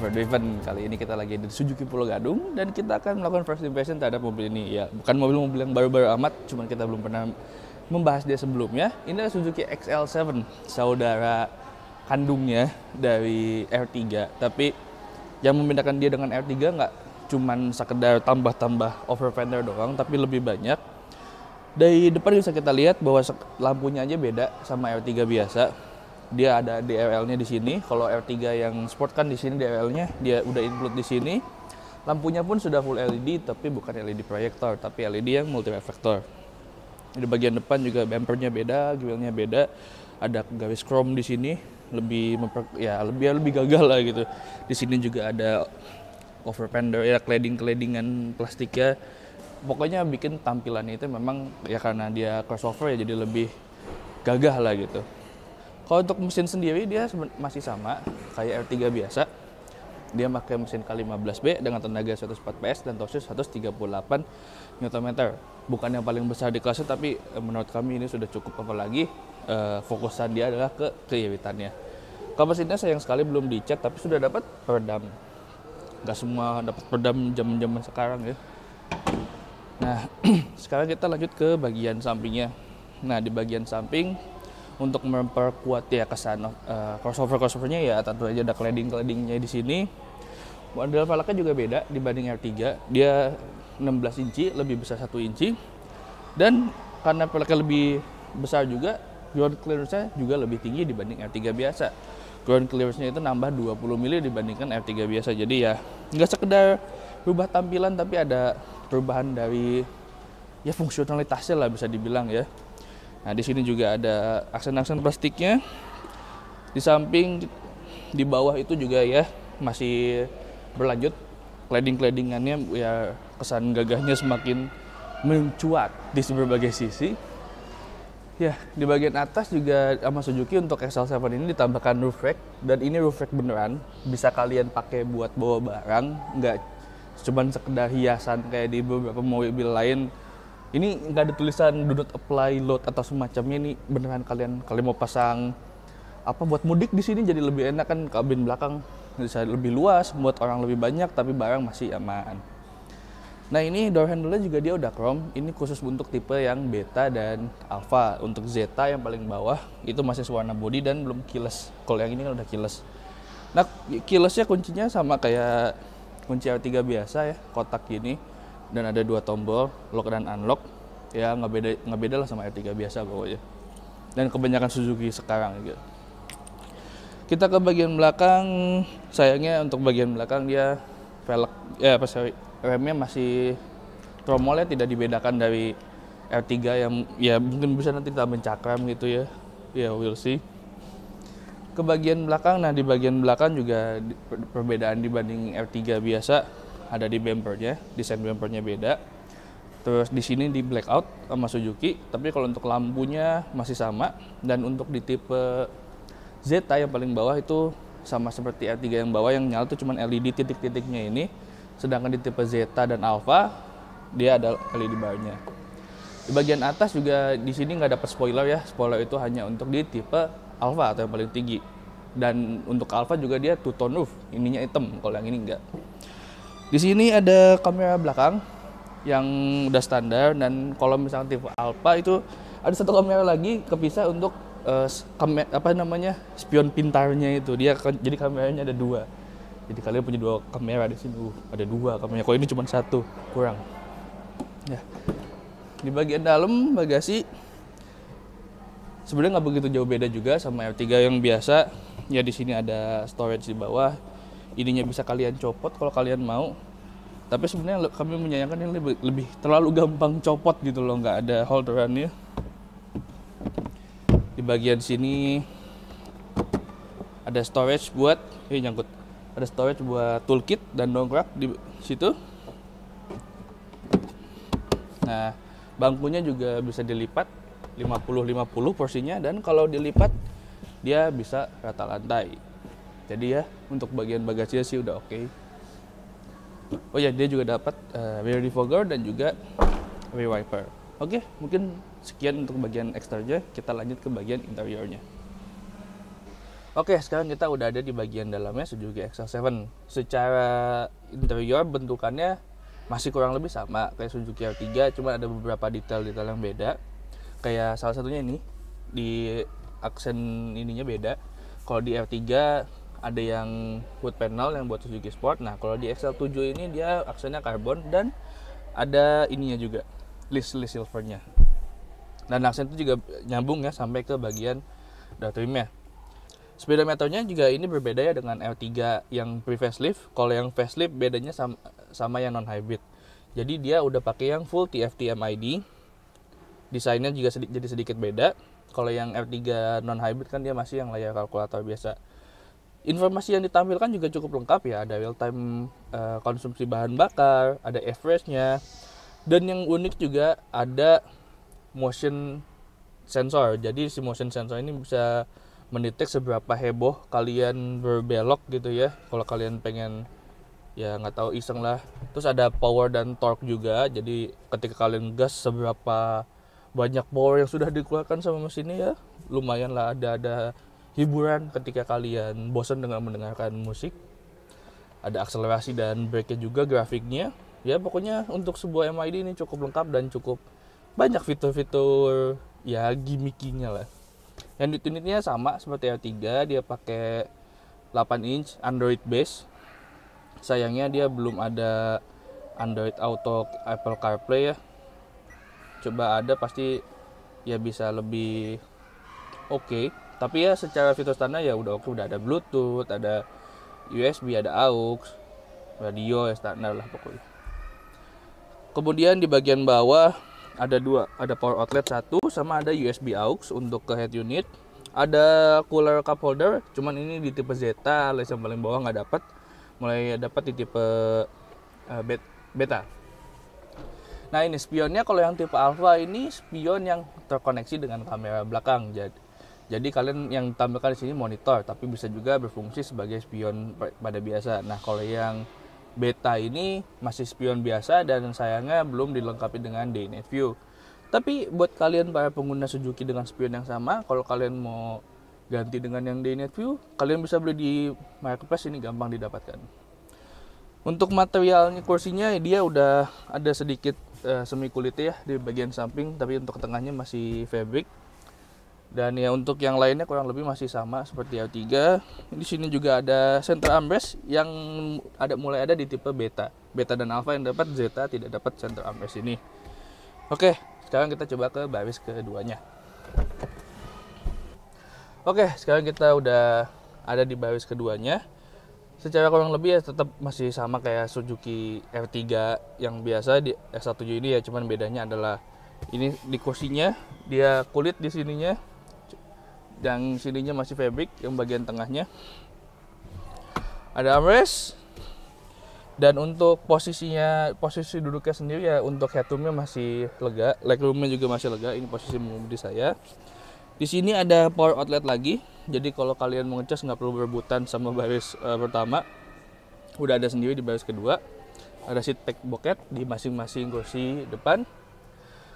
driven. Kali ini kita lagi di Suzuki Pulau Gadung dan kita akan melakukan first impression terhadap mobil ini. Ya, bukan mobil-mobil yang baru-baru amat, cuman kita belum pernah membahas dia sebelumnya. Ini adalah Suzuki XL7, saudara kandungnya dari R3. Tapi yang membedakan dia dengan R3 nggak cuman sekedar tambah-tambah over fender doang, tapi lebih banyak. Dari depan bisa kita lihat bahwa lampunya aja beda sama R3 biasa. Dia ada DRL-nya di sini. Kalau R3 yang sport kan di sini DRL-nya dia udah include di sini. Lampunya pun sudah full LED, tapi bukan LED proyektor, tapi LED yang multi reflektor. Di bagian depan juga bumpernya beda, grillnya beda. Ada garis chrome di sini, lebih gagah lah gitu. Di sini juga ada cover fender ya, cladding-claddingan plastiknya. Pokoknya bikin tampilannya itu memang ya karena dia crossover ya jadi lebih gagah lah gitu. Kalau untuk mesin sendiri dia masih sama kayak R3 biasa. Dia pakai mesin K15B dengan tenaga 104 PS dan torsi 138 Nm. Bukan yang paling besar di kelasnya, tapi menurut kami ini sudah cukup, apalagi fokusan dia adalah ke keiritannya. Kalau mesinnya sayang sekali belum dicat, tapi sudah dapat peredam. Gak semua dapat peredam zaman-zaman sekarang ya. Nah, sekarang kita lanjut ke bagian sampingnya. Nah, di bagian samping untuk memperkuat ya kesan crossover-crossovernya ya tentu aja ada cladding-claddingnya di sini. Model velgnya juga beda dibanding R3. Dia 16 inci, lebih besar 1 inci. Dan karena velgnya lebih besar juga, ground clearance-nya juga lebih tinggi dibanding R3 biasa. Ground clearance-nya itu nambah 20 mili dibandingkan R3 biasa. Jadi ya nggak sekedar berubah tampilan, tapi ada perubahan dari ya fungsionalitasnya lah bisa dibilang ya. Nah, di sini juga ada aksen-aksen plastiknya. Di samping, di bawah itu juga ya masih berlanjut cladding-claddingannya, ya kesan gagahnya semakin mencuat di berbagai sisi. Ya, di bagian atas juga sama Suzuki untuk XL7 ini ditambahkan roof rack, dan ini roof rack beneran bisa kalian pakai buat bawa barang, nggak cuman sekedar hiasan kayak di beberapa mobil lain. Ini nggak ada tulisan do not apply load atau semacamnya. Ini beneran kalian mau pasang apa buat mudik di sini jadi lebih enak kan, kabin belakang bisa lebih luas buat orang lebih banyak tapi barang masih aman. Nah, ini door handle-nya juga dia udah chrome. Ini khusus untuk tipe yang beta dan alpha. Untuk zeta yang paling bawah itu masih warna body dan belum keyless. Kalau yang ini kan udah keyless. Nah, keyless-nya kuncinya sama kayak kunci R3 biasa ya, kotak gini. Dan ada 2 tombol, lock dan unlock. Ya nggak beda lah sama R3 biasa pokoknya. Dan kebanyakan Suzuki sekarang gitu. Kita ke bagian belakang. Sayangnya untuk bagian belakang dia remnya masih tromolnya tidak dibedakan dari R3 yang ya mungkin bisa nanti tambahin cakram gitu ya. Ya we'll see. Ke bagian belakang, nah di bagian belakang juga perbedaan dibanding R3 biasa. Ada di bumpernya, desain bumpernya beda. Terus di sini di blackout sama Suzuki, tapi kalau untuk lampunya masih sama. Dan untuk di tipe Zeta yang paling bawah itu sama seperti R3 yang bawah, yang nyala tuh cuma LED titik-titiknya ini. Sedangkan di tipe Zeta dan Alpha dia ada LED barnya. Di bagian atas juga di sini nggak dapat spoiler ya. Spoiler itu hanya untuk di tipe Alpha atau yang paling tinggi. Dan untuk Alpha juga dia two tone roof, ininya hitam, kalau yang ini enggak. Di sini ada kamera belakang yang udah standar, dan kalau misalnya tipe Alpha itu ada satu kamera lagi kepisah untuk spion pintarnya itu. Dia jadi kameranya ada 2. Jadi kalian punya 2 kamera di sini. Ada 2 kamera. Kalau ini cuma 1, kurang. Ya. Di bagian dalam bagasi sebenarnya nggak begitu jauh beda juga sama R3 yang biasa. Ya di sini ada storage di bawah. Ininya bisa kalian copot kalau kalian mau. Tapi sebenarnya kami menyayangkan ini lebih terlalu gampang copot gitu loh, nggak ada holderannya. Di bagian sini ada storage buat nyangkut. Ada storage buat toolkit dan dongkrak di situ. Nah, bangkunya juga bisa dilipat 50-50 porsinya, dan kalau dilipat dia bisa rata lantai. Jadi ya untuk bagian bagasinya sih udah oke. Oh ya, dia juga dapat rear defogger dan juga rear wiper. Oke, mungkin sekian untuk bagian eksternya. Kita lanjut ke bagian interiornya. Oke, sekarang kita udah ada di bagian dalamnya Suzuki XL7. Secara interior bentukannya masih kurang lebih sama kayak Suzuki R3, cuma ada beberapa detail-detail yang beda. Kayak salah satunya ini, di aksen ininya beda. Kalau di R3 ada yang wood panel yang buat Suzuki Sport. Nah, kalau di XL7 ini dia aksennya karbon dan ada ininya juga, list silvernya. Dan aksen itu juga nyambung ya sampai ke bagian door trimnya. Speedometernya juga ini berbeda ya dengan R3 yang pre-facelift. Kalau yang facelift bedanya sama yang non-hybrid. Jadi dia udah pakai yang full TFT MID. Desainnya juga jadi sedikit beda. Kalau yang R3 non-hybrid kan dia masih yang layar kalkulator biasa. Informasi yang ditampilkan juga cukup lengkap ya. Ada real time konsumsi bahan bakar, ada average-nya. Dan yang unik juga ada motion sensor. Jadi si motion sensor ini bisa mendetek seberapa heboh kalian berbelok gitu ya. Kalau kalian pengen ya nggak tahu iseng lah. Terus ada power dan torque juga. Jadi ketika kalian gas seberapa banyak power yang sudah dikeluarkan sama mesin ini ya, lumayan lah ada hiburan ketika kalian bosan dengan mendengarkan musik. Ada akselerasi dan brake-nya juga, grafiknya. Ya pokoknya untuk sebuah MID ini cukup lengkap dan cukup banyak fitur-fitur ya gimmicking-nya lah. Yang unitnya sama seperti R3, dia pakai 8 inch Android base. Sayangnya dia belum ada Android Auto, Apple CarPlay ya. Coba ada pasti ya bisa lebih oke. Tapi ya secara fitur standar ya udah oke, udah ada Bluetooth, ada USB, ada AUX, radio ya standar lah pokoknya. Kemudian di bagian bawah ada power outlet satu sama ada USB AUX untuk ke head unit. Ada cooler cup holder, cuman ini di tipe Zeta, alias yang paling bawah nggak dapat. Mulai dapat di tipe Beta. Nah ini spionnya, kalau yang tipe Alpha ini spion yang terkoneksi dengan kamera belakang. Jadi kalian yang tampilkan di sini monitor, tapi bisa juga berfungsi sebagai spion pada biasa. Nah kalau yang Beta ini masih spion biasa dan sayangnya belum dilengkapi dengan Day Night View. Tapi buat kalian para pengguna Suzuki dengan spion yang sama, kalau kalian mau ganti dengan yang Day Night View, kalian bisa beli di marketplace, ini gampang didapatkan. Untuk materialnya, kursinya dia udah ada sedikit semi kulit ya di bagian samping, tapi untuk tengahnya masih fabric. Dan ya untuk yang lainnya kurang lebih masih sama seperti R3. Di sini juga ada center armrest yang mulai ada di tipe Beta. Beta dan Alpha yang dapat, Zeta tidak dapat center armrest ini. Oke, sekarang kita coba ke baris keduanya. Oke, sekarang kita udah ada di baris keduanya. Secara kurang lebih ya tetap masih sama kayak Suzuki R3 yang biasa di S17 ini ya, cuman bedanya adalah ini di kursinya dia kulit di sininya. Yang sininya masih fabric, yang bagian tengahnya ada armrest. Dan untuk posisi duduknya sendiri ya, untuk headroomnya masih lega, legroomnya juga masih lega. Ini posisi mengemudi saya. Di sini ada power outlet lagi, jadi kalau kalian mau ngecas nggak perlu berebutan sama baris pertama, udah ada sendiri di baris kedua. Ada seat pack pocket di masing-masing kursi depan.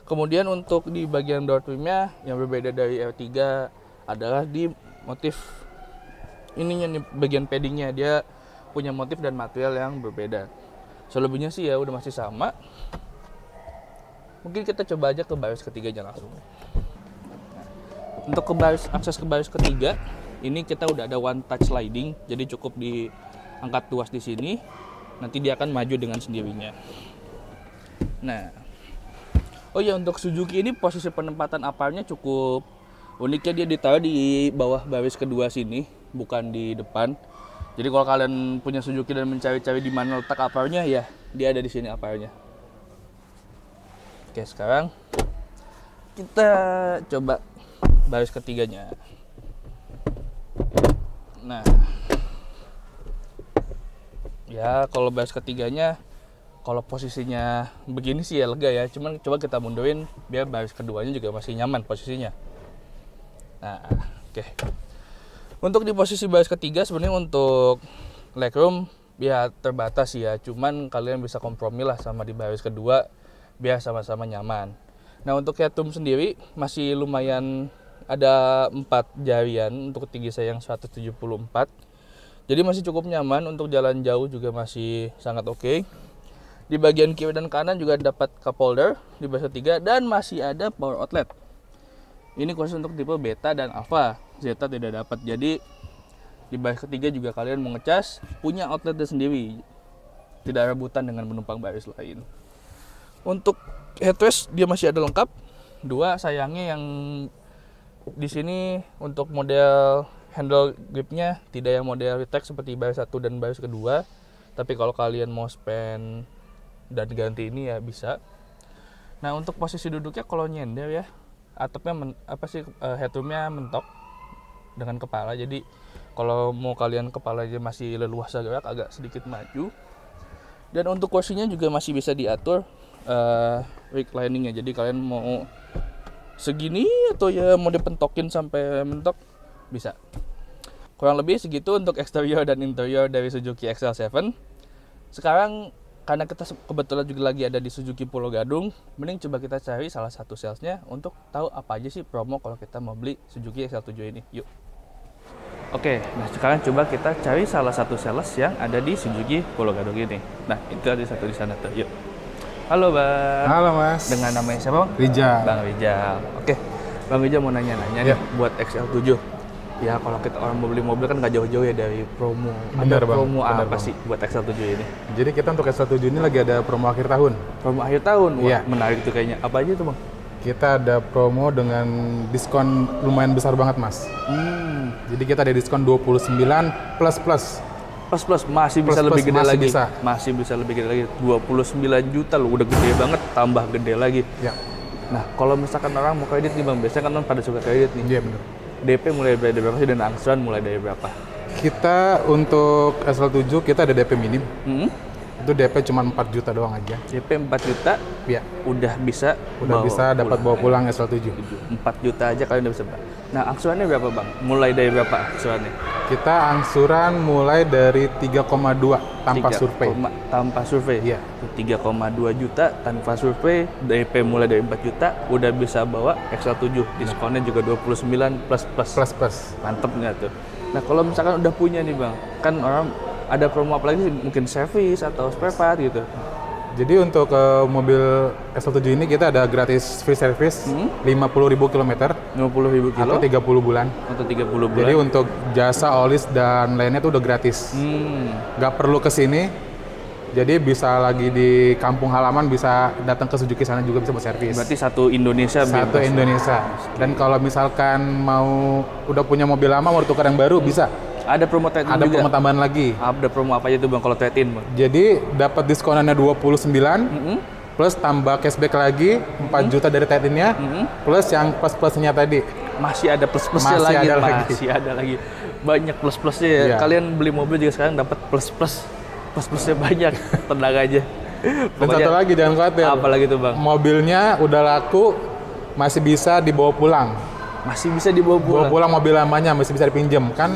Kemudian untuk di bagian door trimnya yang berbeda dari R3 adalah di motif ininya nih, bagian paddingnya dia punya motif dan material yang berbeda. Selebihnya sih ya udah masih sama. Mungkin kita coba aja ke baris ketiganya langsung. Untuk akses ke baris ketiga ini kita udah ada one touch sliding, jadi cukup diangkat tuas di sini, nanti dia akan maju dengan sendirinya. Nah, oh ya untuk Suzuki ini posisi penempatan aparnya cukup uniknya, dia ditaruh di bawah baris kedua sini, bukan di depan. Jadi kalau kalian punya Suzuki dan mencari-cari di mana letak aparnya, ya dia ada di sini aparnya. Oke, sekarang kita coba baris ketiganya. Nah, ya kalau baris ketiganya, kalau posisinya begini sih ya lega ya. Cuman coba kita mundurin biar baris keduanya juga masih nyaman posisinya. Nah, oke. Untuk di posisi baris ketiga sebenarnya untuk legroom ya terbatas ya. Cuman kalian bisa kompromi lah sama di baris kedua biar sama-sama nyaman. Nah untuk headroom sendiri masih lumayan ada 4 jarian untuk tinggi saya yang 174. Jadi masih cukup nyaman untuk jalan jauh, juga masih sangat oke. Di bagian kiri dan kanan juga dapat cup holder di baris ketiga dan masih ada power outlet. Ini khusus untuk tipe beta dan alpha. Zeta tidak dapat. Jadi di baris ketiga juga kalian mau ngecas punya outletnya sendiri. Tidak rebutan dengan penumpang baris lain. Untuk headrest dia masih ada lengkap. Dua, sayangnya yang di sini untuk model handle gripnya tidak yang model retract seperti baris 1 dan baris kedua. Tapi kalau kalian mau spend dan ganti ini ya bisa. Nah, untuk posisi duduknya kalau nyender ya, atapnya headroomnya mentok dengan kepala. Jadi kalau mau kalian kepalanya masih leluasa gerak, agak sedikit maju. Dan untuk kursinya juga masih bisa diatur recliningnya. Jadi kalian mau segini atau ya mau dipentokin sampai mentok bisa. Kurang lebih segitu untuk eksterior dan interior dari Suzuki XL7. Sekarang karena kita kebetulan juga lagi ada di Suzuki Pulau Gadung, mending coba kita cari salah satu salesnya untuk tahu apa aja sih promo kalau kita mau beli Suzuki XL7 ini. Yuk. Oke, nah sekarang coba kita cari salah satu sales yang ada di Suzuki Pulau Gadung ini. Nah, itu ada satu di sana tuh. Yuk. Halo Bang. Halo Mas. Dengan namanya siapa Bang? Rijal. Bang Rijal. Oke, Bang Rijal mau nanya-nanya nih buat XL7. Ya kalau kita orang mau beli mobil kan nggak jauh-jauh ya dari promo. Bener, ada promo Bang. apa sih buat XL7 ini? Jadi kita untuk XL7 ini lagi ada promo akhir tahun. Promo akhir tahun? Wah, Iya. menarik tuh kayaknya. Apa aja tuh Bang? Kita ada promo dengan diskon lumayan besar banget Mas. Jadi kita ada diskon 29 plus. Plus masih bisa Plus, lebih gede masih lagi. bisa. Masih bisa lebih gede lagi. 29 juta loh, udah gede banget, tambah gede lagi. Ya. Nah, kalau misalkan orang mau kredit nih Bang, biasanya kan orang pada suka kredit nih. Iya benar. DP mulai dari berapa sih dan angsuran mulai dari berapa? Kita untuk XL7 kita ada DP minim. Itu DP cuma 4 juta doang aja. DP 4 juta Ya. udah bisa Dapat bawa pulang XL7. 4 juta aja kalian udah bisa. Nah, angsurannya berapa Bang? Mulai dari berapa angsurannya? Kita angsuran mulai dari 3,2 tanpa 3, survei. Tanpa survei? Iya. 3,2 juta tanpa survei, DP mulai dari 4 juta, udah bisa bawa XL7. Diskonnya juga 29 plus. Plus. Mantep nggak tuh? Nah, kalau misalkan udah punya nih Bang, kan orang ada promo apa lagi sih? Mungkin servis atau spare part gitu. Jadi untuk mobil XL7 ini kita ada gratis free service 50.000 km 50.000 kilo atau 30 bulan. atau 30 bulan. Jadi untuk jasa olis dan lainnya itu udah gratis. Nggak perlu ke sini. Jadi bisa lagi di kampung halaman, bisa datang ke Suzuki sana juga bisa buat servis. Berarti satu Indonesia Satu bebas. Indonesia. Dan kalau misalkan mau udah punya mobil lama mau tukar yang baru bisa. Ada promo trade-in Ada juga. promo tambahan lagi. Ada promo apa aja tuh Bang kalau trade-in Bang? Jadi dapat diskonannya 29 plus tambah cashback lagi 4 juta dari trade-in-nya plus yang plus-plusnya tadi. Masih ada plus-plusnya Masih lagi. ada lagi. Masih ada lagi. Banyak plus-plusnya ya. Iya. Kalian beli mobil juga sekarang dapat plus-plus. Plus-plusnya banyak. Tenang aja. Dan satu lagi jangan khawatir. Apa lagi tuh Bang? Mobilnya udah laku, masih bisa dibawa pulang. Masih bisa dibawa Bawa pulang. pulang mobil lamanya masih bisa dipinjam kan?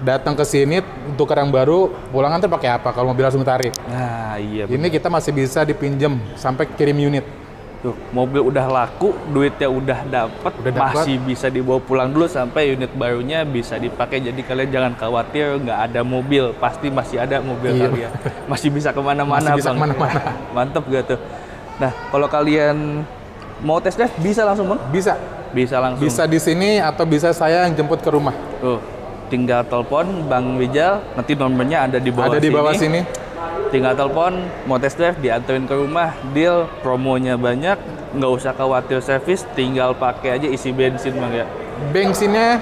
Datang ke sini untuk yang baru, pulangan tuh pakai apa? Kalau mobil langsung tarik. Nah, iya. Ini kita masih bisa dipinjam sampai kirim unit. Tuh, mobil udah laku, duitnya udah dapat, masih bisa dibawa pulang dulu sampai unit barunya bisa dipakai. Jadi kalian jangan khawatir nggak ada mobil, pasti masih ada mobil kalian. Masih bisa kemana-mana, Masih bisa Bang. kemana-mana. Mantep gak tuh? Nah, kalau kalian mau tes drive bisa langsung Bang? Bisa. Bisa langsung. Bisa di sini atau bisa saya yang jemput ke rumah. Tuh, tinggal telepon Bang Rijal, nanti nomornya ada di bawah Ada di bawah sini. Tinggal telepon, mau test drive, dianterin ke rumah, deal, promonya banyak, nggak usah khawatir servis, tinggal pakai aja isi bensin Bang ya. Bensinnya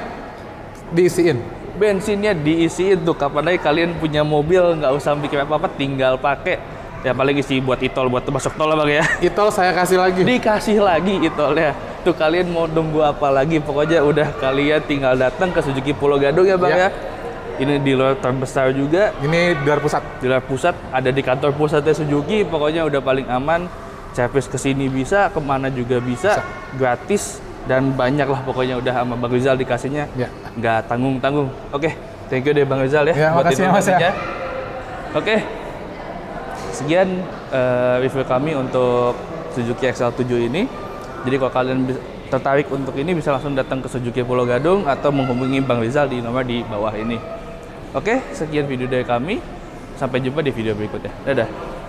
diisiin. Bensinnya diisiin tuh, kapan lagi kalian punya mobil, nggak usah mikir apa-apa, tinggal pakai. Ya paling isi buat e-tol, buat masuk tol lah Bang ya. E-tol saya kasih lagi. Dikasih lagi e-tolnya. Tuh kalian mau nunggu apa lagi, pokoknya udah kalian tinggal datang ke Suzuki Pulau Gadung ya Bang ya. Ini dealer terbesar juga. Ini dealer pusat. Dealer pusat, ada di kantor pusatnya Suzuki, pokoknya udah paling aman. Servis ke sini bisa, kemana juga bisa, gratis dan banyak lah pokoknya udah sama Bang Rizal dikasihnya. Ya. Nggak tanggung-tanggung. Oke, thank you deh Bang Rizal ya. Ya, buat makasih Mas ya. informasinya. Oke, sekian review kami untuk Suzuki XL7 ini. Jadi kalau kalian tertarik untuk ini bisa langsung datang ke Suzuki Pulau Gadung atau menghubungi Bang Rizal di nomor di bawah ini. Oke, sekian video dari kami. Sampai jumpa di video berikutnya. Dadah.